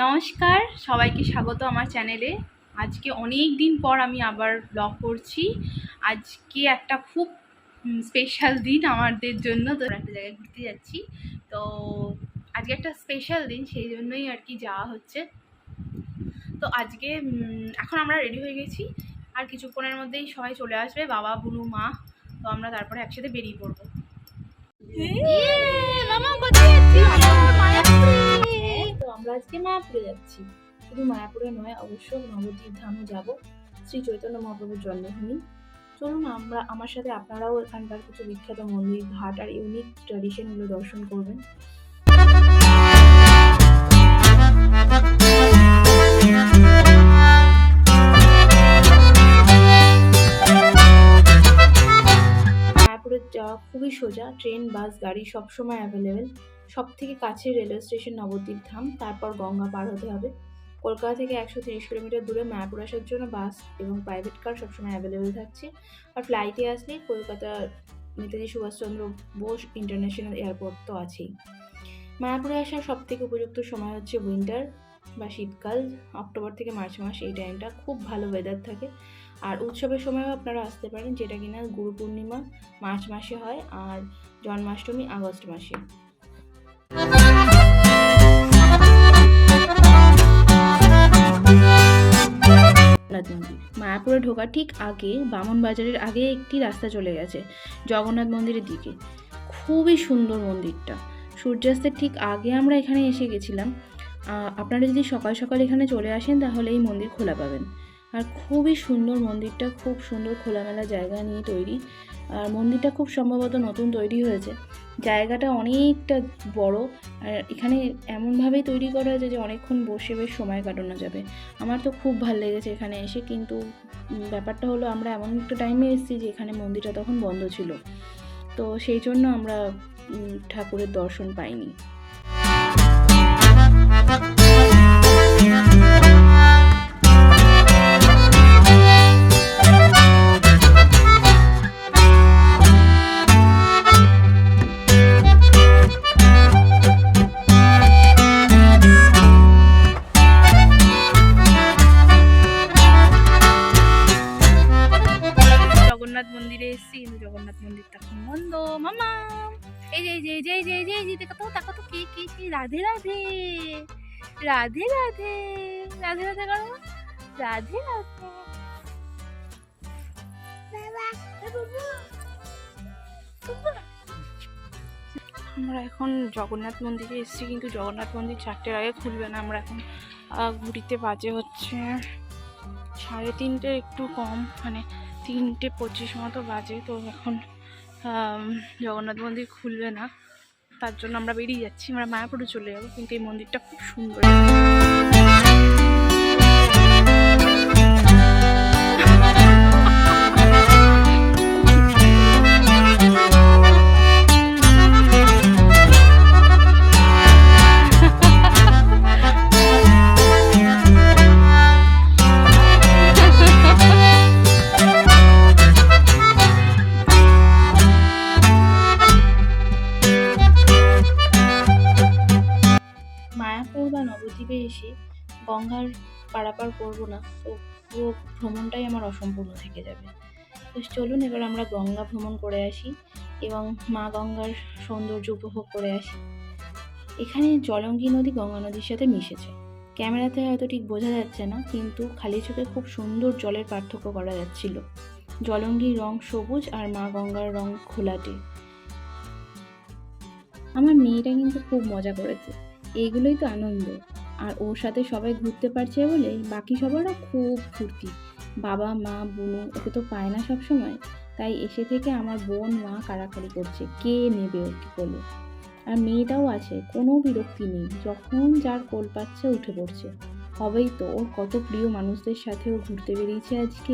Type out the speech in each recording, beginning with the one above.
নমস্কার, সবাইকে স্বাগত আমার চ্যানেলে। আজকে অনেক দিন পর আমি আবার ব্লগ করছি। আজকে একটা খুব স্পেশাল দিন আমাদের জন্য। তো একটা জায়গায় ঘুরতে যাচ্ছি, তো আজকে একটা স্পেশাল দিন, সেই জন্যই আর কি যাওয়া হচ্ছে। তো আজকে এখন আমরা রেডি হয়ে গেছি, আর কিছুক্ষণের মধ্যেই সবাই চলে আসবে, বাবা, বুনু, মা। তো আমরা তারপরে একসাথে বেরিয়ে পড়বো। তো আমরা আজকে মায়াপুরে যাচ্ছি। শুধু মায়াপুরে নয়, অবশ্য নবদ্বীপ ধামও যাব, শ্রী চৈতন্য মহাপ্রভুর জন্মভূমি। চলুন আমার সাথে আপনারাও এখানকার কিছু বিখ্যাত মন্দির, ঘাট আর ইউনিক ট্র্যাডিশনগুলো দর্শন করবেন। মায়াপুরে যাওয়া খুবই সোজা, ট্রেন, বাস, গাড়ি সবসময় অ্যাভেলেবেল। সব থেকে কাছের রেলওয়ে স্টেশন নবদ্বীপ ধাম, তারপর গঙ্গা পার হতে হবে। কলকাতা থেকে 130 কিলোমিটার দূরে মায়াপুর আসার জন্য বাস এবং প্রাইভেট কার সবসময় অ্যাভেলেবেল থাকছে। আর ফ্লাইটে আসলে কলকাতা নেতাজি সুভাষচন্দ্র বোস ইন্টারন্যাশনাল এয়ারপোর্ট তো আছেই। মায়াপুরে আসার সব থেকে উপযুক্ত সময় হচ্ছে উইন্টার বা শীতকাল, অক্টোবর থেকে মার্চ মাস। এই টাইমটা খুব ভালো ওয়েদার থাকে। আর উৎসবের সময়ও আপনারা আসতে পারেন, যেটা কিনা গুরু পূর্ণিমা মার্চ মাসে হয় আর জন্মাষ্টমী আগস্ট মাসে। মন্দির মায়াপুরে ঢোকার ঠিক আগে, বামন বাজারের আগে একটি রাস্তা চলে গেছে জগন্নাথ মন্দিরের দিকে। খুবই সুন্দর মন্দিরটা। সূর্যাস্তের ঠিক আগে আমরা এখানে এসে গেছিলাম। আপনারা যদি সকাল সকাল এখানে চলে আসেন তাহলে এই মন্দির খোলা পাবেন। আর খুবই সুন্দর মন্দিরটা, খুব সুন্দর খোলামেলা জায়গা নিয়ে তৈরি। আর মন্দিরটা খুব সম্ভবত নতুন তৈরি হয়েছে। জায়গাটা অনেকটা বড়, আর এখানে এমনভাবেই তৈরি করা হয়েছে যে অনেকক্ষণ বসে বেশ সময় কাটানো যাবে। আমার তো খুব ভালো লেগেছে এখানে এসে, কিন্তু ব্যাপারটা হলো আমরা এমন একটা টাইমে এসেছি যে এখানে মন্দিরটা তখন বন্ধ ছিল, তো সেই জন্য আমরা ঠাকুরের দর্শন পাইনি। জগন্নাথ মন্দিরে এসেছি, কিন্তু জগন্নাথ মন্দিরটা এখন বন্ধ। মামা, এই যে এই যে এই যে এই যে এই যে দেখো তো কি কি কি, রাধে রাধে রাধে রাধে রাধে রাধে করো, রাধে রাধে। আমরা এখন জগন্নাথ মন্দিরে এসেছি, কিন্তু জগন্নাথ মন্দির 4টের আগে খুলবে না। আমরা এখন ঘুরিতে বাজে হচ্ছে 3:30, একটু কম, মানে 3:25 মতো বাজে। তো এখন জগন্নাথ মন্দির খুলবে না, তার জন্য আমরা বেরিয়ে যাচ্ছি। আমরা মায়াপুরে চলে যাবো, কিন্তু এই মন্দিরটা খুব সুন্দর। মায়াপুর বা নবদ্বীপে এসে গঙ্গার পারাপার করবো না, তো পুরো ভ্রমণটাই আমার অসম্পূর্ণ থেকে যাবে। তো চলুন এবার আমরা গঙ্গা ভ্রমণ করে আসি এবং মা গঙ্গার সৌন্দর্য উপভোগ করে আসি। এখানে জলঙ্গি নদী গঙ্গা নদীর সাথে মিশেছে। ক্যামেরাতে হয়তো ঠিক বোঝা যাচ্ছে না, কিন্তু খালি চোখে খুব সুন্দর জলের পার্থক্য করা যাচ্ছিল। জলঙ্গির রং সবুজ আর মা গঙ্গার রং ঘোলাটে। আমার মেয়েটা কিন্তু খুব মজা করেছে, এইগুলোই তো আনন্দ। আর ওর সাথে সবাই ঘুরতে পারছে বলে বাকি সবারও খুব ফুর্তি। বাবা, মা, বুনু ওকে তো পায় না সব সময়, তাই এসে থেকে আমার বোন, মা কাড়াকাড়ি করছে কে নেবে ওকে কোলে। আর মেয়েটাও আছে, কোনো বিরক্তি নেই, যখন যার কোল পাচ্ছে উঠে পড়ছে। হবেই তো, ওর কত প্রিয় মানুষদের সাথেও ঘুরতে বেরিয়েছে আজকে।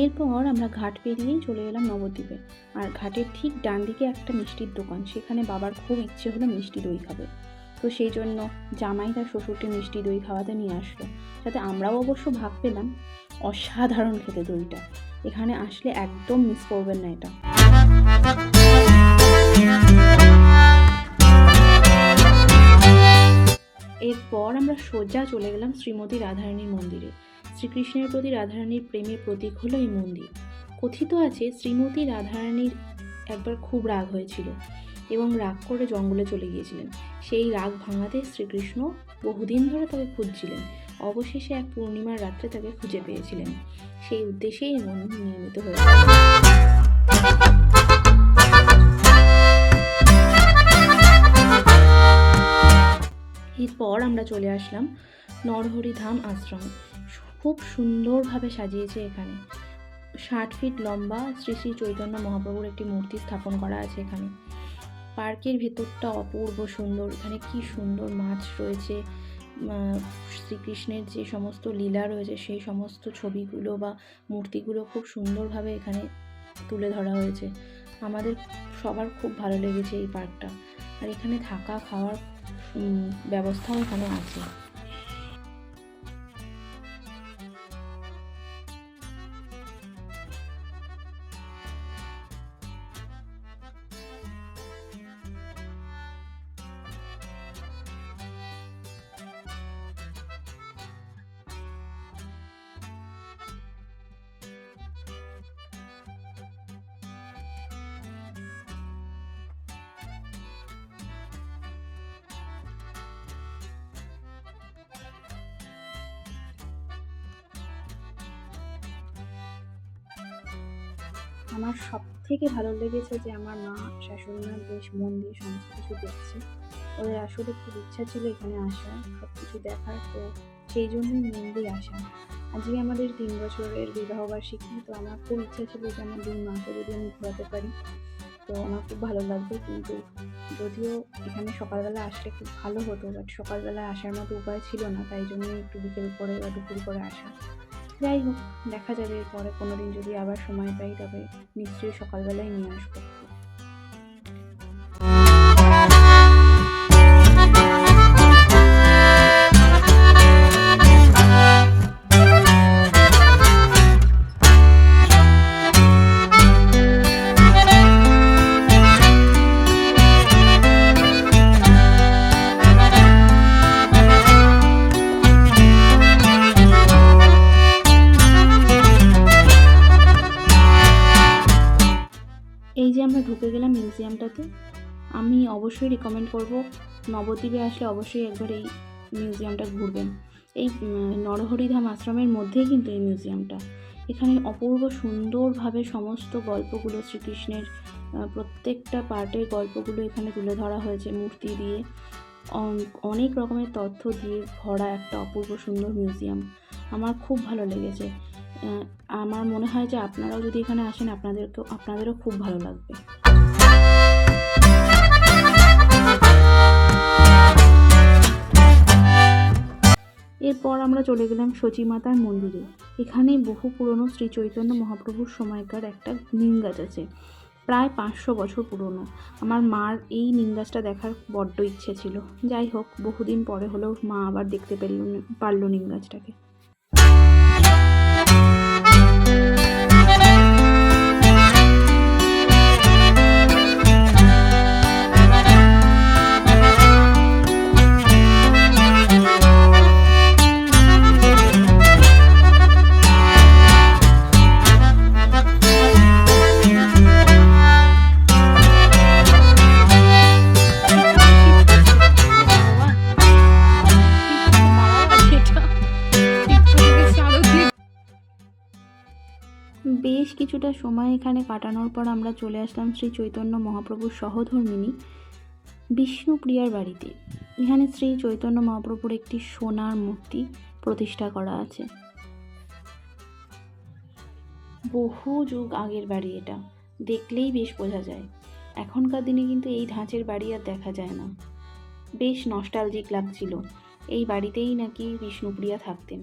এরপর আমরা ঘাট পেরিয়েই চলে এলাম নবদ্বীপে। আর ঘাটের ঠিক ডান দিকে একটা মিষ্টির দোকান, সেখানে বাবার খুব ইচ্ছে হলো মিষ্টি দই খাবে। তো সেই জন্য জামাই তার শ্বশুরকে মিষ্টি দই খাওয়াতে নিয়ে আসলো, সাথে আমরাও অবশ্য ভাগ পেলাম। অসাধারণ খেতে দইটা, এখানে আসলে একদম মিস করবেন না এটা। এরপর আমরা সোজা চলে গেলাম শ্রীমতী রাধারানীর মন্দিরে। শ্রীকৃষ্ণের প্রতি রাধারানীর প্রেমের প্রতীক হলো এই মন্দির। কথিত আছে শ্রীমতী রাধারানীর একবার খুব রাগ হয়েছিল এবং রাগ করে জঙ্গলে চলে গিয়েছিলেন। সেই রাগ ভাঙাতে শ্রীকৃষ্ণ বহুদিন ধরে তাকে খুঁজছিলেন। অবশেষে এক পূর্ণিমার রাত্রে তাকে খুঁজে পেয়েছিলেন। সেই উদ্দেশ্যেই এই মন্দির নির্মিত হয়েছে। এরপর আমরা চলে আসলাম নরহরিধাম আশ্রমে। খুব সুন্দরভাবে সাজিয়েছে এখানে। 60 ফিট লম্বা শ্রী শ্রী চৈতন্য মহাপ্রভুর একটি মূর্তি স্থাপন করা আছে এখানে। পার্কের ভেতরটা অপূর্ব সুন্দর। এখানে কি সুন্দর মাছ রয়েছে, শ্রীকৃষ্ণের যে সমস্ত লীলা রয়েছে সেই সমস্ত ছবিগুলো বা মূর্তিগুলো খুব সুন্দরভাবে এখানে তুলে ধরা হয়েছে। আমাদের সবার খুব ভালো লেগেছে এই পার্কটা। আর এখানে থাকা খাওয়ার ব্যবস্থাও এখানে আছে। আমার সব থেকে ভালো লেগেছে যে আমার মা শাশুড়ি মা বেশ মন দিয়ে সমস্ত কিছু দেখছে। ওদের আসলে খুব ইচ্ছা ছিল এখানে আসার, সব কিছু দেখার, তো সেই জন্যই মেনলি আসা। আজকে আমাদের 3 বছরের বিবাহবার্ষিকী, তো আমার খুব ইচ্ছা ছিল যে আমার 2 মাকে যদি আমি ঘোরাতে পারি তো আমার খুব ভালো লাগবে। কিন্তু যদিও এখানে সকালবেলা আসলে খুব ভালো হতো, বাট সকালবেলা আসার মতো উপায় ছিল না, তাই জন্যই একটু বিকেল করে বা দুপুর করে আসা। যাই হোক, দেখা যাবে এরপরে কোনো দিন যদি আবার সময় পাই তবে নিশ্চয়ই সকালবেলায় নিয়ে আসবো। এই যে আমরা ঢুকে গেলাম মিউজিয়ামটাতে। আমি অবশ্যই রিকমেন্ড করব, নবদ্বীপে আসলে অবশ্যই একবার এই মিউজিয়ামটা ঘুরবেন। এই নরহরিধাম আশ্রমের মধ্যেই কিন্তু এই মিউজিয়ামটা। এখানে অপূর্ব সুন্দরভাবে সমস্ত গল্পগুলো, শ্রীকৃষ্ণের প্রত্যেকটা পার্টের গল্পগুলো এখানে তুলে ধরা হয়েছে মূর্তি দিয়ে। অনেক রকমের তথ্য দিয়ে ভরা একটা অপূর্ব সুন্দর মিউজিয়াম। আমার খুব ভালো লেগেছে। আমার মনে হয় যে আপনারাও যদি এখানে আসেন আপনাদেরও খুব ভালো লাগবে। এরপর আমরা চলে গেলাম সচী মাতার মন্দিরে। এখানে বহু পুরনো শ্রী চৈতন্য মহাপ্রভুর সময়কার একটা নিম গাছ আছে, প্রায় 500 বছর পুরনো। আমার মার এই নিম গাছটা দেখার বড্ড ইচ্ছে ছিল। যাই হোক, বহুদিন পরে হলেও মা আবার দেখতে পারল নিম গাছটাকে। বেশ কিছুটা সময় এখানে কাটানোর পর আমরা চলে আসলাম শ্রী চৈতন্য মহাপ্রভুর সহধর্মিণী বিষ্ণুপ্রিয়ার বাড়িতে। এখানে শ্রী চৈতন্য মহাপ্রভুর একটি সোনার মূর্তি প্রতিষ্ঠা করা আছে। বহু যুগ আগের বাড়ি এটা, দেখলেই বেশ বোঝা যায়। এখনকার দিনে কিন্তু এই ধাঁচের বাড়ি আর দেখা যায় না। বেশ নস্টালজিক লাগছিল। এই বাড়িতেই নাকি বিষ্ণুপ্রিয়া থাকতেন।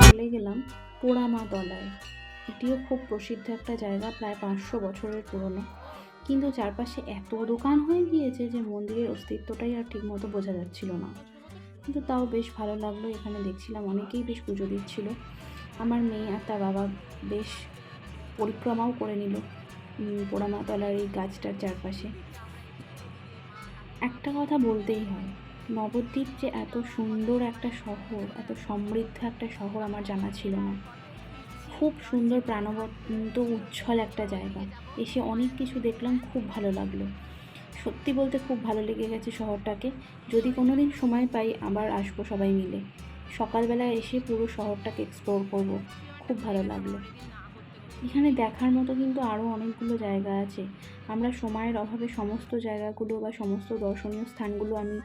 চলে গেলাম পোড়ামা তলায়। এটিও খুব প্রসিদ্ধ একটা জায়গা, প্রায় 500 বছরের পুরনো। কিন্তু চারপাশে এত দোকান হয়ে গিয়েছে যে মন্দিরের অস্তিত্বটাই আর ঠিকমতো বোঝা যাচ্ছিল না। কিন্তু তাও বেশ ভালো লাগলো। এখানে দেখছিলাম অনেকেই বেশ পুজো দিচ্ছিল। আমার মেয়ে আর তার বাবা বেশ পরিক্রমাও করে নিল। পোড়ামাতলার এই গাছটার চারপাশে। একটা কথা বলতেই হয়, নবদ্বীপ যে এত সুন্দর একটা শহর, এত সমৃদ্ধ একটা শহর আমার জানা ছিল না। খুব সুন্দর, প্রাণবন্ত, উজ্জ্বল একটা জায়গা। এসে অনেক কিছু দেখলাম, খুব ভালো লাগলো। সত্যি বলতে খুব ভালো লেগে গেছে শহরটাকে। যদি কোনো দিন সময় পাই আবার আসবো সবাই মিলে। সকালবেলা এসে পুরো শহরটাকে এক্সপ্লোর করব। খুব ভালো লাগলো। এখানে দেখার মতো কিন্তু আরও অনেকগুলো জায়গা আছে। আমরা সময়ের অভাবে সমস্ত জায়গাগুলো বা সমস্ত দর্শনীয় স্থানগুলো আমি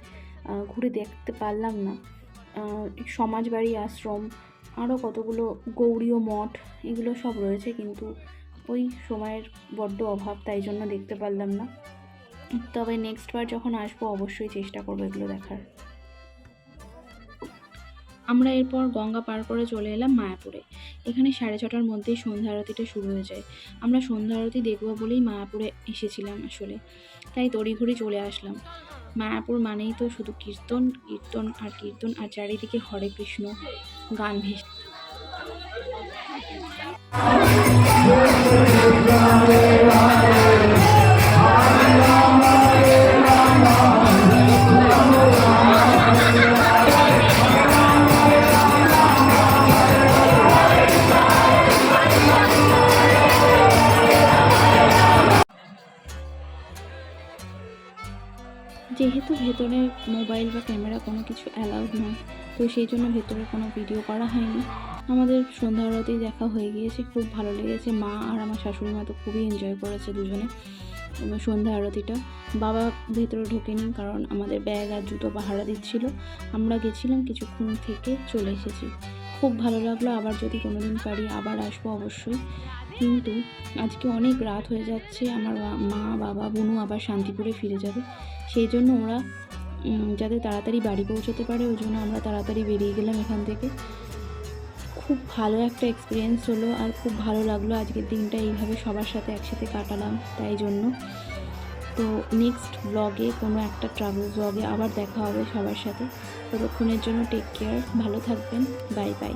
ঘুরে দেখতে পারলাম না। সমাজবাড়ি আশ্রম, আরও কতগুলো গৌড়ীয় মঠ, এগুলো সব রয়েছে, কিন্তু ওই সময়ের বড্ড অভাব, তাই জন্য দেখতে পারলাম না। তবে নেক্সট বার যখন আসবো অবশ্যই চেষ্টা করবো এগুলো দেখার। আমরা এরপর গঙ্গা পার করে চলে এলাম মায়াপুরে। এখানে 6:30টার মধ্যেই সন্ধ্যা আরতিটা শুরু হয়ে যায়। আমরা সন্ধ্যা আরতি দেখবো বলেই মায়াপুরে এসেছিলাম আসলে, তাই তড়িঘড়ি চলে আসলাম। মায়াপুর মানেই তো শুধু কীর্তন, কীর্তন আর কীর্তন, আর চারিদিকে হরে কৃষ্ণ গান ভেসে। যেহেতু ভেতরে মোবাইল বা ক্যামেরা কোনো কিছু অ্যালাউড নয়, তো সেই জন্য ভেতরে কোনো ভিডিও করা হয়নি। আমাদের সন্ধ্যা আরতি দেখা হয়ে গিয়েছে, খুব ভালো লেগেছে। মা আর আমার শাশুড়ি মা তো খুবই এনজয় করেছে দুজনে সন্ধ্যা আরতিটা। বাবা ভেতরে ঢোকেনি, কারণ আমাদের ব্যাগ আর জুতো পাহারা দিচ্ছিল। আমরা গেছিলাম, কিছুক্ষণ থেকে চলে এসেছি। খুব ভালো লাগলো। আবার যদি কোনো দিন পারি আবার আসবো অবশ্যই। কিন্তু আজকে অনেক রাত হয়ে যাচ্ছে। আমার মা, বাবা, বুনু আবার শান্তিপুরে ফিরে যাবে। সেই জন্য ওরা যাতে তাড়াতাড়ি বাড়ি পৌঁছতে পারে, ওই জন্য আমরা তাড়াতাড়ি বেরিয়ে গেলাম এখান থেকে। খুব ভালো একটা এক্সপিরিয়েন্স হলো, আর খুব ভালো লাগলো আজকের দিনটা এইভাবে সবার সাথে একসাথে কাটালাম, তাই জন্য। তো নেক্সট ব্লগে, কোনো একটা ট্রাভেল ব্লগে আবার দেখা হবে সবার সাথে। ততক্ষণের জন্য টেক কেয়ার, ভালো থাকবেন, বাই বাই।